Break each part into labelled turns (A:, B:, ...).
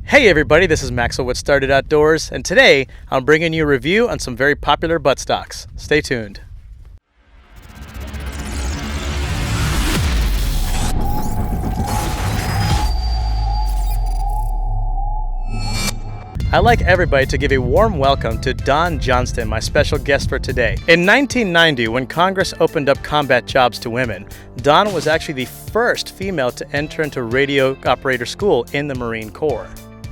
A: Hey everybody, this is Maxwell with StarDude Outdoors, and today I'm bringing you a review on some very popular buttstocks. Stay tuned. I'd like everybody to give a warm welcome to Dawn Johnston, my special guest for today. In 1990, when Congress opened up combat jobs to women, Dawn was actually the first female to enter into radio operator school in the Marine Corps.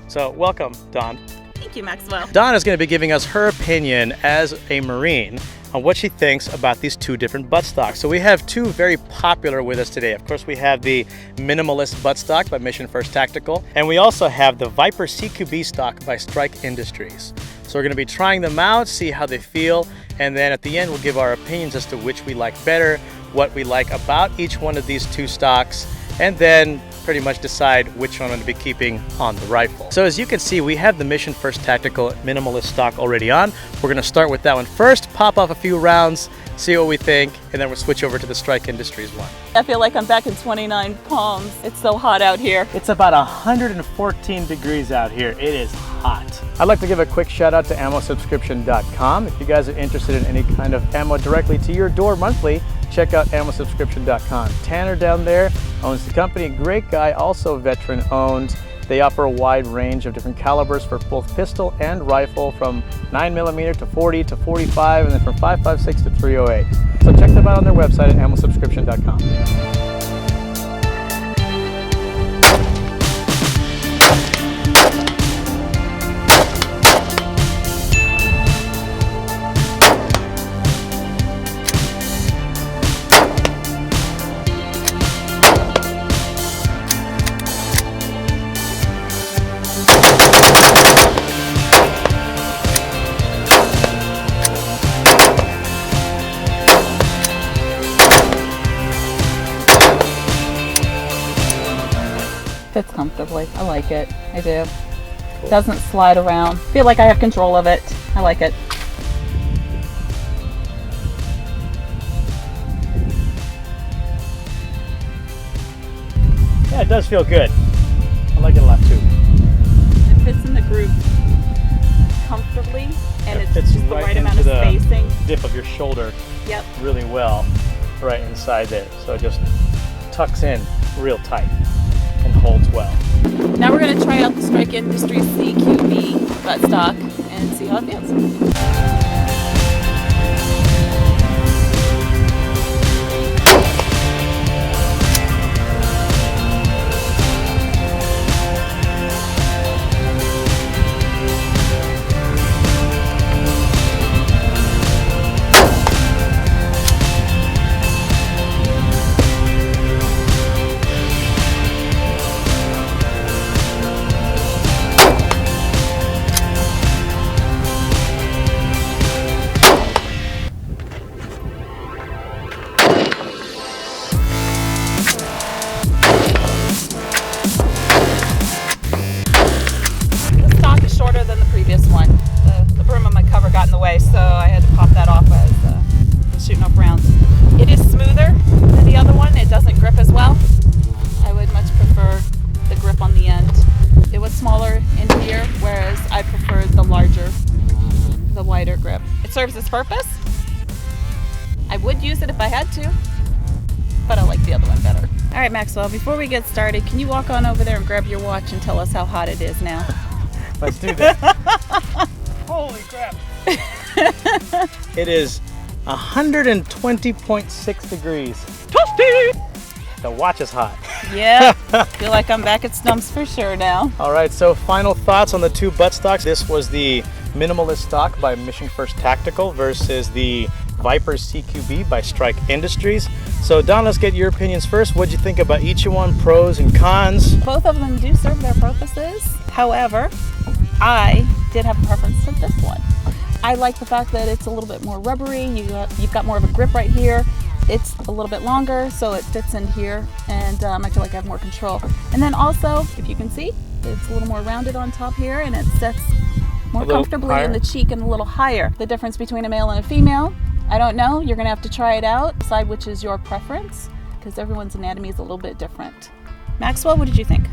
A: So welcome, Dawn.
B: Thank you, Maxwell.
A: Dawn is going to be giving us her opinion as a Marine on what she thinks about these two different buttstocks. So we have two very popular with us today. Of course, we have the Minimalist Buttstock by Mission First Tactical, and we also have the Viper CQB stock by Strike Industries. So we're going to be trying them out, see how they feel, and then at the end we'll give our opinions as to which we like better, what we like about each one of these two stocks, and then pretty much decide which one I'm going to be keeping on the rifle. So as you can see, we have the Mission First Tactical Minimalist stock already on. We're going to start with that one first, pop off a few rounds, see what we think, and then we'll switch over to the Strike Industries one.
B: I feel like I'm back in 29 Palms. It's so hot out here.
A: It's about 114 degrees out here. It is hot. I'd like to give a quick shout out to ammosubscription.com. If you guys are interested in any kind of ammo directly to your door monthly, check out ammosubscription.com. Tanner down there owns the company, great guy, also veteran owned. They offer a wide range of different calibers for both pistol and rifle, from 9mm to 40 to 45, and then from 5.56 to 308. So check them out on their website at ammosubscription.com.
B: Fits comfortably. I like it. I do. Cool. Doesn't slide around. Feel like I have control of it. I like it.
A: Yeah, it does feel good. I like it a lot too.
B: It fits in the groove comfortably, and it's just the right amount of spacing.
A: Dip of your shoulder.
B: Yep. Really
A: well right inside there. So it just tucks in real tight and holds well.
B: Now we're going to try out the Strike Industries CQB buttstock and see how it feels. Than the previous one. The brim on my cover got in the way, so I had to pop that off as I was shooting off rounds. It is smoother than the other one. It doesn't grip as well. I would much prefer the grip on the end. It was smaller in here, whereas I preferred the larger, the wider grip. It serves its purpose. I would use it if I had to, but I like the other one better. All right, Maxwell, before we get started, can you walk on over there and grab your watch and tell us how hot it is now?
A: Let's do that. Holy crap. It is 120.6 degrees. Toasty! The watch is hot.
B: Yeah, feel like I'm back at Stumps for sure now.
A: All right, so final thoughts on the two buttstocks. This was the Minimalist stock by Mission First Tactical versus the Viper CQB by Strike Industries. So Dawn, let's get your opinions first. What'd you think about each one, pros and cons?
B: Both of them do serve their purposes. However, I did have a preference for this one. I like the fact that it's a little bit more rubbery. You've got more of a grip right here. It's a little bit longer, so it fits in here, and I feel like I have more control. And then also, if you can see, it's a little more rounded on top here, and it sets more comfortably in the cheek and a little higher. The difference between a male and a female, I don't know. You're gonna have to try it out, decide which is your preference, because everyone's anatomy is a little bit different. Maxwell, what did you think?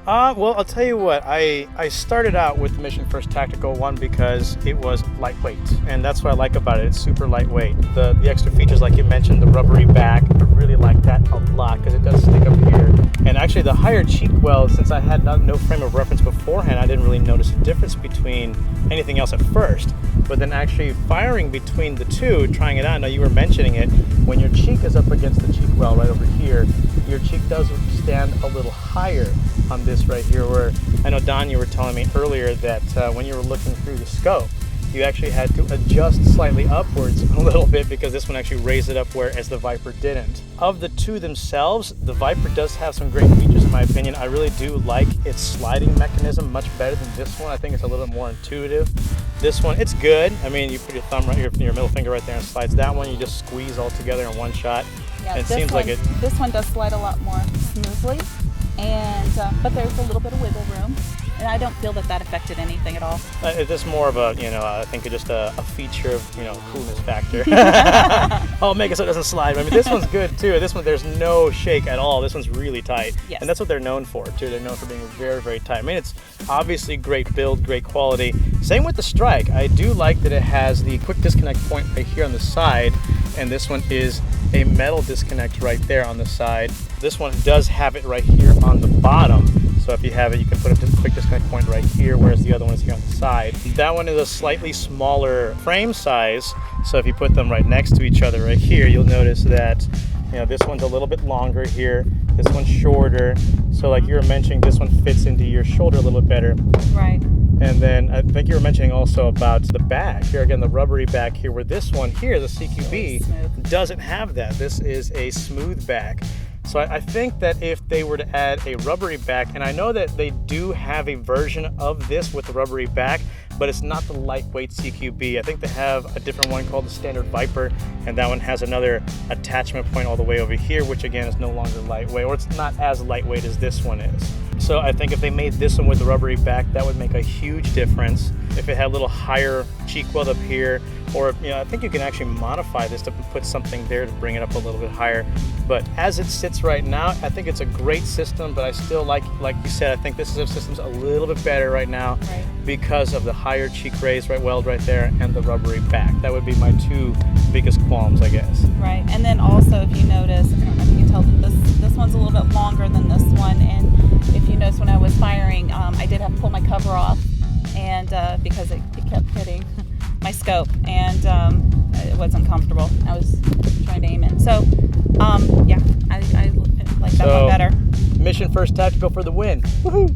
A: Well, I'll tell you what, I started out with the Mission First Tactical one because it was lightweight, and that's what I like about it. It's super lightweight. The extra features, like you mentioned, the rubbery back, I really like that a lot because it does stick up here. And actually the higher cheek weld, since I had no frame of reference beforehand, I didn't really notice a difference between anything else at first. But then actually firing between the two, trying it out, I know you were mentioning it, when your cheek is up against the cheek weld right over here, your cheek does stand a little higher on this right here, where I know, Dawn, you were telling me earlier that when you were looking through the scope, you actually had to adjust slightly upwards a little bit because this one actually raised it up, whereas the Viper didn't. Of the two themselves, the Viper does have some great features in my opinion. I really do like its sliding mechanism much better than this one. I think it's a little bit more intuitive. This one, it's good. I mean, you put your thumb right, your middle finger right there and slides. That one, you just squeeze all together in one shot.
B: Yeah,
A: and it seems like it.
B: This one does slide a lot more smoothly, and but there's a little bit of wiggle room. And I don't feel that affected anything at all.
A: It's just more of a, I think it's just a feature of, coolness factor. Oh, make it so it doesn't slide. I mean, this one's good too. This one, there's no shake at all. This one's really tight.
B: Yes.
A: And that's what they're known for too. They're known for being very, very tight. I mean, it's obviously great build, great quality. Same with the Strike. I do like that it has the quick disconnect point right here on the side. And this one is a metal disconnect right there on the side. This one does have it right here on the bottom. So if you have it, you can put a quick disconnect point right here, whereas the other one is here on the side. That one is a slightly smaller frame size. So if you put them right next to each other right here, you'll notice that this one's a little bit longer here. This one's shorter. So like you were mentioning, this one fits into your shoulder a little bit better.
B: Right.
A: And then I think you were mentioning also about the back here, again, the rubbery back here, where this one here, the CQB, doesn't have that. This is a smooth back. So I think that if they were to add a rubbery back, and I know that they do have a version of this with the rubbery back, but it's not the lightweight CQB. I think they have a different one called the standard Viper, and that one has another attachment point all the way over here, which again is no longer lightweight, or it's not as lightweight as this one is. So I think if they made this one with the rubbery back, that would make a huge difference. If it had a little higher cheek weld up here, or I think you can actually modify this to put something there to bring it up a little bit higher. But as it sits right now, I think it's a great system, but I still like you said, I think this system's a little bit better right now because of the higher cheek raise, weld right there, and the rubbery back. That would be my two biggest qualms, I guess.
B: Right, and then also if you notice, I don't know if you can tell that this one's a little bit longer than this one, and if you notice when I was firing, I did have to pull my cover off, and because it kept hitting my scope, and it wasn't comfortable. I was trying to aim it. So, yeah, I like that one better.
A: Mission First Tactical for the win. Woohoo!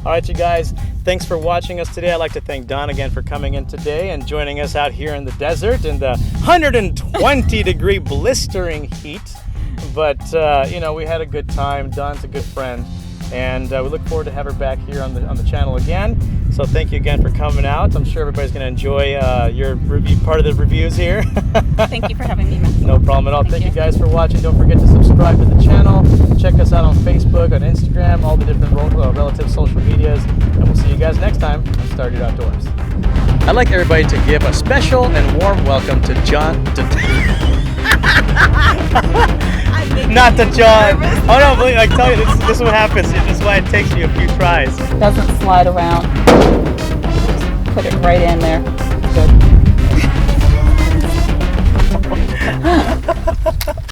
A: All right, you guys, thanks for watching us today. I'd like to thank Dawn again for coming in today and joining us out here in the desert in the 120 degree blistering heat. But, we had a good time. Dawn's a good friend. And we look forward to have her back here on the channel again. So thank you again for coming out. I'm sure everybody's going to enjoy your part of the reviews here.
B: Thank you for having me, Matt.
A: No problem at all. Thank you guys for watching. Don't forget to subscribe to the channel. Check us out on Facebook, on Instagram, all the different relative social medias. And we'll see you guys next time on StarDude Outdoors. I'd like everybody to give a special and warm welcome to John. Not to John. Oh no, believe, I tell you, this is what happens. This is why it takes you a few tries.
B: Doesn't slide around. Just put it right in there. Good.